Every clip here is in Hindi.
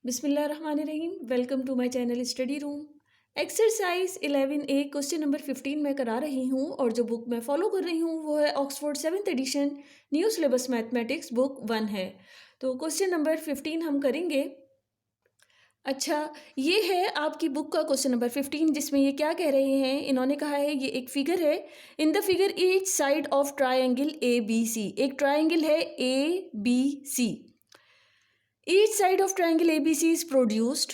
बिस्मिल्लाहिर्रहमानिर्रहीम। Welcome to my channel study room. Exercise 11A question number 15 मैं करा रही हूँ और जो बुक मैं फॉलो कर रही हूँ वो है Oxford 7th edition new syllabus mathematics book 1 है। तो क्वेश्चन नंबर 15 हम करेंगे। अच्छा, ये है आपकी बुक का क्वेश्चन नंबर 15 जिसमें ये क्या कह रहे हैं। इन्होंने कहा है ये एक फिगर है। In the figure each side of triangle ABC, एक ट्राइंगल है ABC, each side of triangle ABC is produced.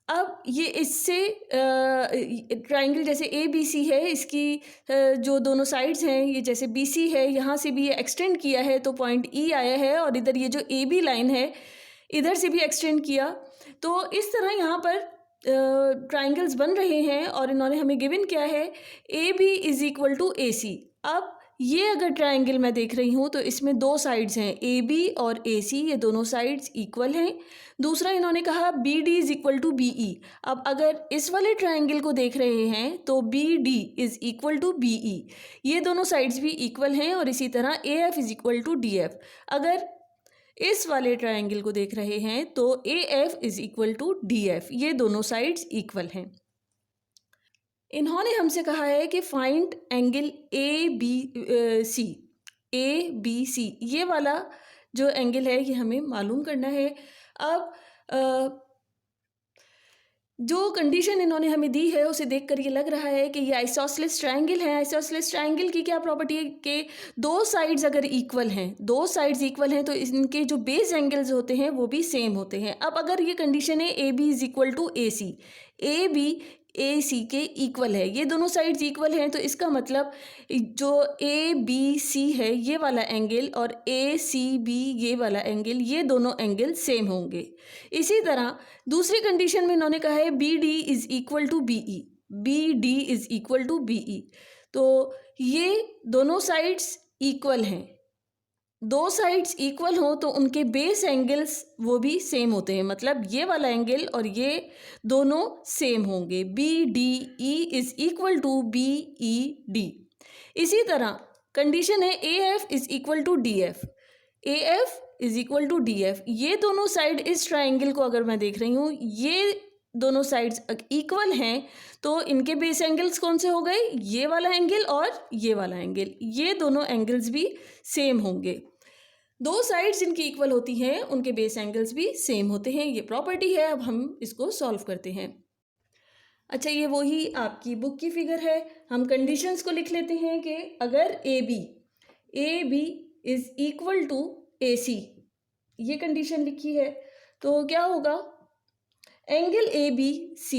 अब ये इससे ट्राइंगल जैसे ABC है, इसकी जो दोनों साइड्स हैं, ये जैसे BC है, यहाँ से भी ये एक्सटेंड किया है तो पॉइंट E आया है, और इधर ये जो AB लाइन है इधर से भी एक्सटेंड किया। तो इस तरह यहाँ पर ट्राइंगल्स बन रहे हैं और इन्होंने हमें गिवन क्या है, AB is equal to AC। अब ये अगर ट्राइंगल मैं देख रही हूँ तो इसमें दो साइड्स हैं, AB और AC, ये दोनों साइड्स इक्वल हैं। दूसरा इन्होंने कहा BD is equal to BE। अब अगर इस वाले ट्राइंगल को देख रहे हैं तो BD is equal to BE, ये दोनों साइड्स भी इक्वल हैं। और इसी तरह AF is equal to DF। अगर इस वाले ट्राइंगल को देख रहे हैं तो AF is equal to DF, ये दोनों साइड्स इक्वल हैं। इन्होंने हमसे कहा है कि फाइंड एंगल ABC, ये वाला जो एंगल है ये हमें मालूम करना है। अब जो कंडीशन इन्होंने हमें दी है उसे देखकर ये लग रहा है कि ये आइसोसेलेस ट्रायंगल है। आइसोसेलेस ट्रायंगल की क्या प्रॉपर्टी है कि दो साइड्स अगर इक्वल हैं, दो साइड्स इक्वल हैं तो इनके जो बेस एंगल्स होते हैं वो भी सेम होते हैं। अब अगर ये कंडीशन है AB is equal to AC, AB AC के इक्वल है, ये दोनों साइड्स इक्वल हैं, तो इसका मतलब जो ABC है ये वाला एंगल और ACB ये वाला एंगल, ये दोनों एंगल सेम होंगे। इसी तरह दूसरी कंडीशन में इन्होंने कहा है BD is equal to BE, BD is equal to BE। तो ये दोनों साइड्स इक्वल हैं, दो साइड्स इक्वल हो तो उनके बेस एंगल्स वो भी सेम होते हैं, मतलब ये वाला एंगल और ये दोनों सेम होंगे। BDE is equal to BED। इसी तरह कंडीशन है AF is equal to DF, AF is equal to DF। ये दोनों साइड इस ट्राइंगल को अगर मैं देख रही हूँ, ये दोनों साइड्स इक्वल हैं तो इनके बेस एंगल्स कौन से हो गए, ये वाला एंगल और ये वाला एंगल, ये दोनों एंगल्स भी सेम होंगे। दो साइड्स जिनकी इक्वल होती हैं उनके बेस एंगल्स भी सेम होते हैं, ये प्रॉपर्टी है। अब हम इसको सॉल्व करते हैं। अच्छा, ये वही आपकी बुक की फिगर है। हम कंडीशंस को लिख लेते हैं कि अगर AB is equal to AC, ये कंडीशन लिखी है, तो क्या होगा, angle ABC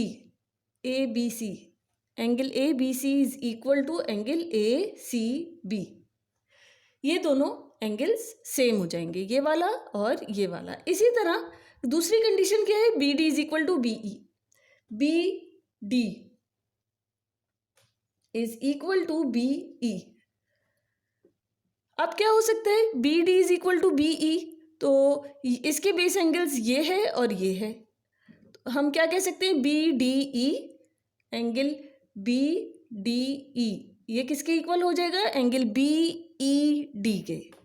angle ABC is equal to angle ACB, ये दोनों एंगल्स सेम हो जाएंगे, ये वाला और ये वाला। इसी तरह दूसरी कंडीशन क्या है, BD is equal to BE, BD is equal to BE। अब क्या हो सकता है, BD is equal to BE, तो इसके बेस एंगल्स ये है और ये है, तो हम क्या कह सकते हैं, BDE एंगल BDE ये किसके इक्वल हो जाएगा, एंगल BED के,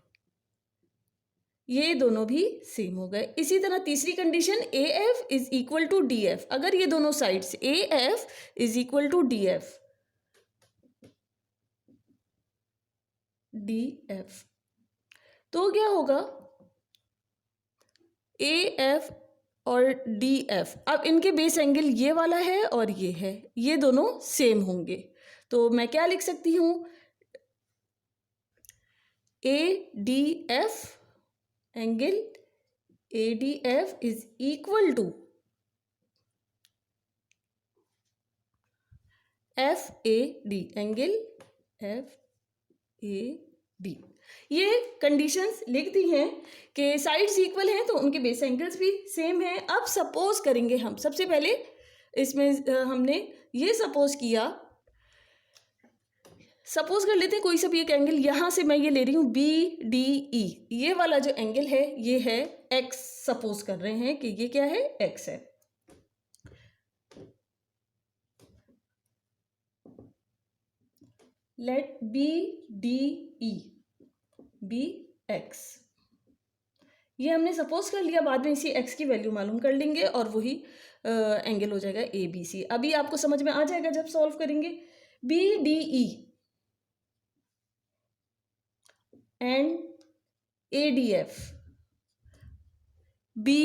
ये दोनों भी सेम हो गए। इसी तरह तीसरी condition AF is equal to DF, अगर ये दोनों sides AF is equal to DF, तो क्या होगा, AF और DF, अब इनके बेस एंगल ये वाला है और ये है, ये दोनों सेम होंगे। तो मैं क्या लिख सकती हूँ, ADF angle ADF is equal to FAD angle FAD। ये कंडीशंस लिख दी हैं कि साइड्स इक्वल हैं तो उनके बेस एंगल्स भी सेम हैं। अब सपोज करेंगे हम, सबसे पहले इसमें हमने ये सपोज किया, सपोज कर लेते हैं कोई सा भी एक एंगल, यहाँ से मैं ये ले रही हूँ BDE, ये वाला जो एंगल है ये है X, सपोज कर रहे हैं कि ये क्या है, X है। लेट BDE be X, ये हमने सपोज कर लिया, बाद में इसी एक्स की वैल्यू मालूम कर लेंगे और वही एंगल हो जाएगा ए बी सी। अभी आपको समझ में आ जाएगा जब सॉल्व करेंगे। B D E and A D F, B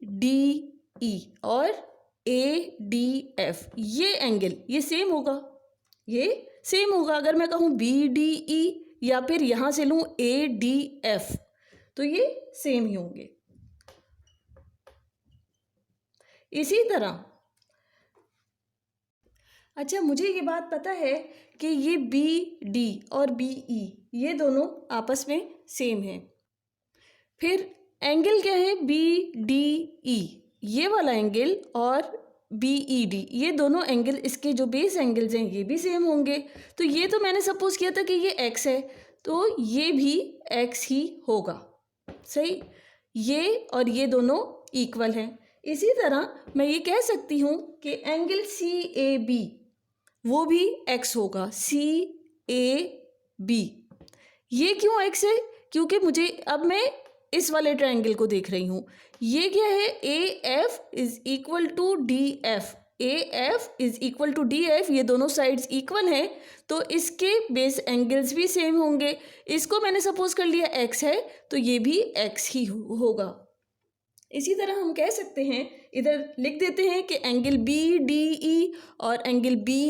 D E और ए डी एफ, ये एंगल ये सेम होगा, ये सेम होगा। अगर मैं कहूँ बी डी ई या फिर यहाँ से लूँ ए डी एफ, तो ये सेम ही होंगे। इसी तरह अच्छा, मुझे ये बात पता है कि ये बी डी और बी ई ये दोनों आपस में सेम हैं। फिर एंगल क्या है, बी डी ई ये वाला एंगल और बी ई डी ये दोनों एंगल, इसके जो बेस एंगल्स हैं ये भी सेम होंगे। तो ये तो मैंने सपोज किया था कि ये एक्स है, तो ये भी एक्स ही होगा, सही। ये और ये दोनों इक्वल हैं। इसी तरह मैं ये कह सकती हूँ कि एंगल सी ए बी वो भी एक्स होगा, सी ए बी। ये क्यों एक्स है, क्योंकि मुझे अब मैं इस वाले ट्रायंगल को देख रही हूँ। ये क्या है, A F is equal to D F, A F is equal to D F, ये दोनों साइड्स इक्वल हैं, तो इसके बेस एंगल्स भी सेम होंगे। इसको मैंने सपोज कर लिया एक्स है, तो ये भी एक्स ही होगा। इसी तरह हम कह सकते हैं, इधर लिख देते हैं कि एंगल बी डी ई और एंगल बी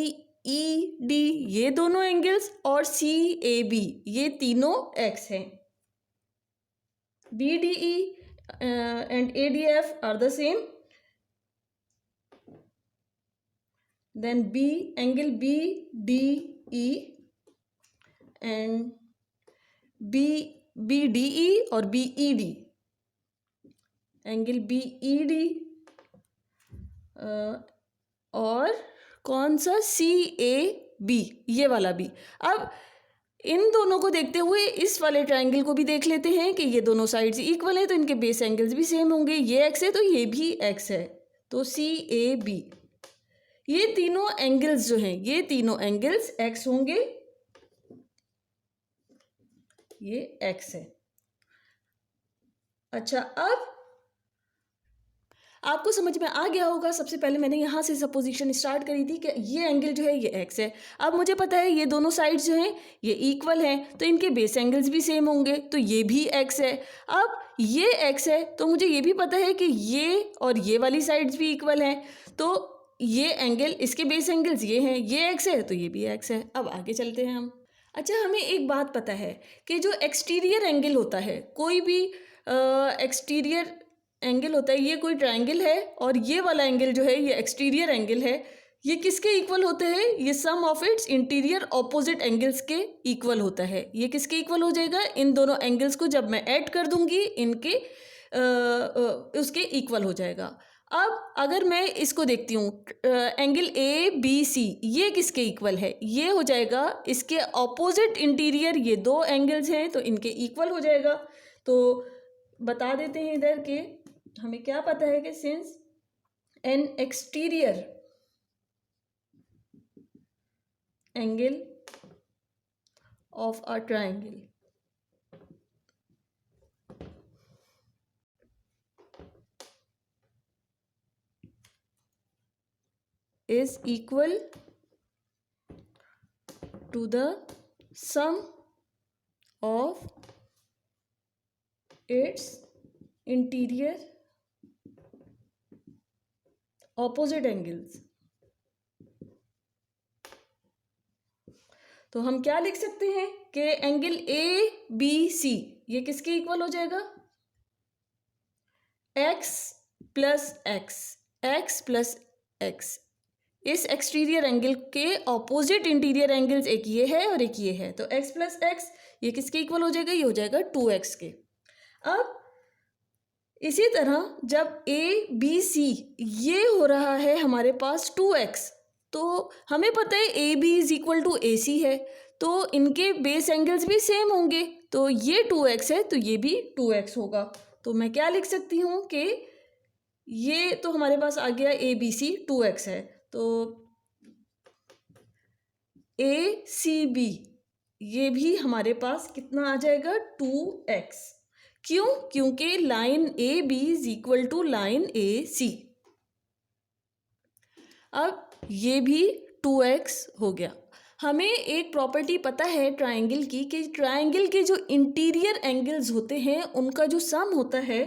ई डी ये दोनों एंगल्स और सी ए बी ये तीनों एक्स हैं। B D E and A D F are the same. Then B angle B D E and B D E और B E D, angle B E D और कौन सा, सी ए बी ये वाला भी। अब इन दोनों को देखते हुए इस वाले ट्रायंगल को भी देख लेते हैं कि ये दोनों साइड्स इक्वल हैं, तो इनके बेस एंगल्स भी सेम होंगे। ये एक्स है तो ये भी एक्स है, तो सी ए बी ये तीनों एंगल्स जो हैं ये तीनों एंगल्स एक्स होंगे, ये एक्स है। अच्छा, अब आपको समझ में आ गया होगा, सबसे पहले मैंने यहाँ से सपोजिशन स्टार्ट करी थी कि ये एंगल जो है ये एक्स है। अब मुझे पता है ये दोनों साइड्स जो हैं ये इक्वल हैं, तो इनके बेस एंगल्स भी सेम होंगे, तो ये भी एक्स है। अब ये एक्स है तो मुझे ये भी पता है कि ये और ये वाली साइड्स भी इक्वल हैं, तो ये एंगल, इसके बेस एंगल्स ये हैं, ये एक्स है तो ये भी एक्स है। अब आगे चलते हैं हम। अच्छा, हमें एक बात पता है कि जो एक्सटीरियर एंगल होता है, कोई भी एक्सटीरियर एंगल होता है, ये कोई ट्रायंगल है और ये वाला एंगल जो है ये एक्सटीरियर एंगल है, ये किसके इक्वल होते हैं, ये sum of its interior opposite angles के इक्वल होता है। ये किसके इक्वल हो जाएगा, इन दोनों एंगल्स को जब मैं ऐड कर दूंगी इनके उसके इक्वल हो जाएगा। अब अगर मैं इसको देखती हूँ, एंगल ए बी सी ये किसके इक्वल है, ये हो जाएगा इसके ऑपोजिट इंटीरियर, ये दो एंगल्स हैं तो इनके इक्वल हो जाएगा। तो बता देते हैं इधर के हमें क्या पता है कि since N exterior angle of a triangle is equal to the sum of its interior opposite angles। तो हम क्या लिख सकते हैं कि एंगल ए बी सी ये किसके इक्वल हो जाएगा, x plus x, x plus x. इस एक्सटीरियर एंगल के ऑपोजिट इंटीरियर एंगल्स एक ये है और एक ये है, तो x प्लस एक्स ये किसके इक्वल हो जाएगा, ये हो जाएगा 2x के। अब इसी तरह जब ए बी सी ये हो रहा है हमारे पास 2x, तो हमें पता है A B is equal to A C है, तो इनके बेस एंगल्स भी सेम होंगे, तो ये 2x है तो ये भी 2x होगा। तो मैं क्या लिख सकती हूँ कि ये तो हमारे पास आ गया ए बी सी 2x है, तो ए सी बी ये भी हमारे पास कितना आ जाएगा 2x, क्यों? क्योंकि line A B is equal to line A C. अब ये भी 2x हो गया। हमें एक प्रॉपर्टी पता है ट्राइंगल की कि ट्राइंगल के जो इंटीरियर एंगल्स होते हैं उनका जो सम होता है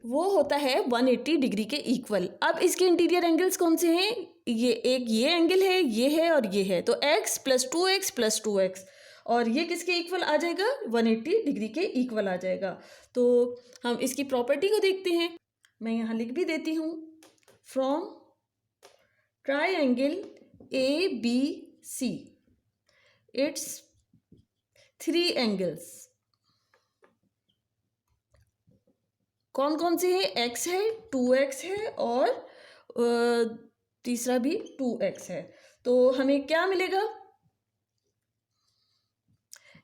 वो होता है 180 डिग्री के इक्वल। अब इसके इंटीरियर एंगल्स कौन से हैं? ये एंगल है, ये है और ये है, तो x + 2x + 2x, और ये किसके इक्वल आ जाएगा? 180 डिग्री के इक्वल आ जाएगा। तो हम इसकी प्रॉपर्टी को देखते हैं। मैं यहाँ लिख भी देती हूँ, from triangle ABC it's 3 angles. कौन कौन से हैं? x है, 2x है और तीसरा भी 2x है। तो हमें क्या मिलेगा?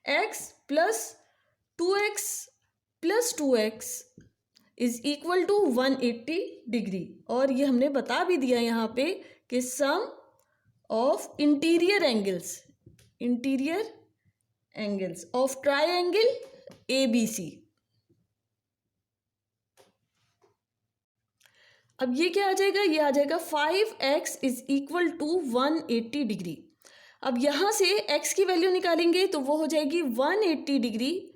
x + 2x + 2x is equal to 180 degree. और ये हमने बता भी दिया यहाँ पे कि sum of interior angles of triangle ABC। अब ये क्या आ जाएगा? ये आ जाएगा 5x is equal to 180 degree. अब यहाँ से x की वैल्यू निकालेंगे तो वो हो जाएगी 180 डिग्री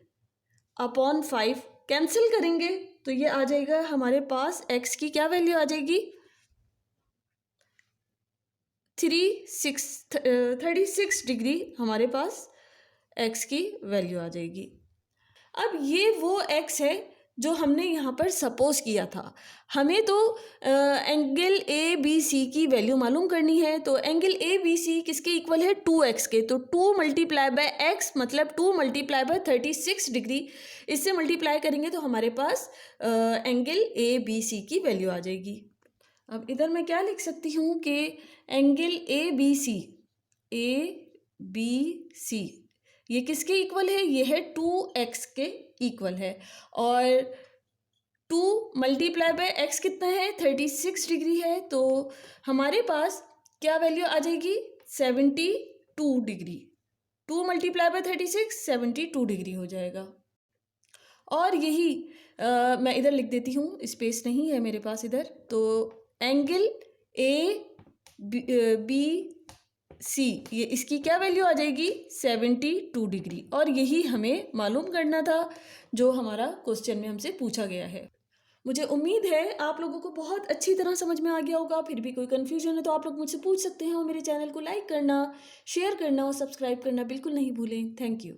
अपॉन 5, कैंसिल करेंगे तो ये आ जाएगा हमारे पास x की क्या वैल्यू आ जाएगी? 36 डिग्री हमारे पास x की वैल्यू आ जाएगी। अब ये वो x है जो हमने यहाँ पर सपोज किया था। हमें तो एंगल ABC की वैल्यू मालूम करनी है। तो एंगल ABC किसके इक्वल है? 2x के। तो 2 × x मतलब 2 × 36 डिग्री, इससे मल्टीप्लाई करेंगे तो हमारे पास एंगल ABC की वैल्यू आ जाएगी। अब इधर मैं क्या लिख सकती हूँ कि एंगल ABC ये किसके इक्वल है? ये है 2x के इक्वल है। और 2 × x कितना है? 36 डिग्री है। तो हमारे पास क्या वैल्यू आ जाएगी? 72 डिग्री। 2 × 36 72 डिग्री हो जाएगा। और यही मैं इधर लिख देती हूँ, स्पेस नहीं है मेरे पास इधर। तो एंगल ABC ये इसकी क्या वैल्यू आ जाएगी? 72 डिग्री। और यही हमें मालूम करना था जो हमारा क्वेश्चन में हमसे पूछा गया है। मुझे उम्मीद है आप लोगों को बहुत अच्छी तरह समझ में आ गया होगा। फिर भी कोई कन्फ्यूजन है तो आप लोग मुझसे पूछ सकते हैं। और मेरे चैनल को लाइक करना, शेयर करना और सब्सक्राइब करना बिल्कुल नहीं भूलें। Thank you.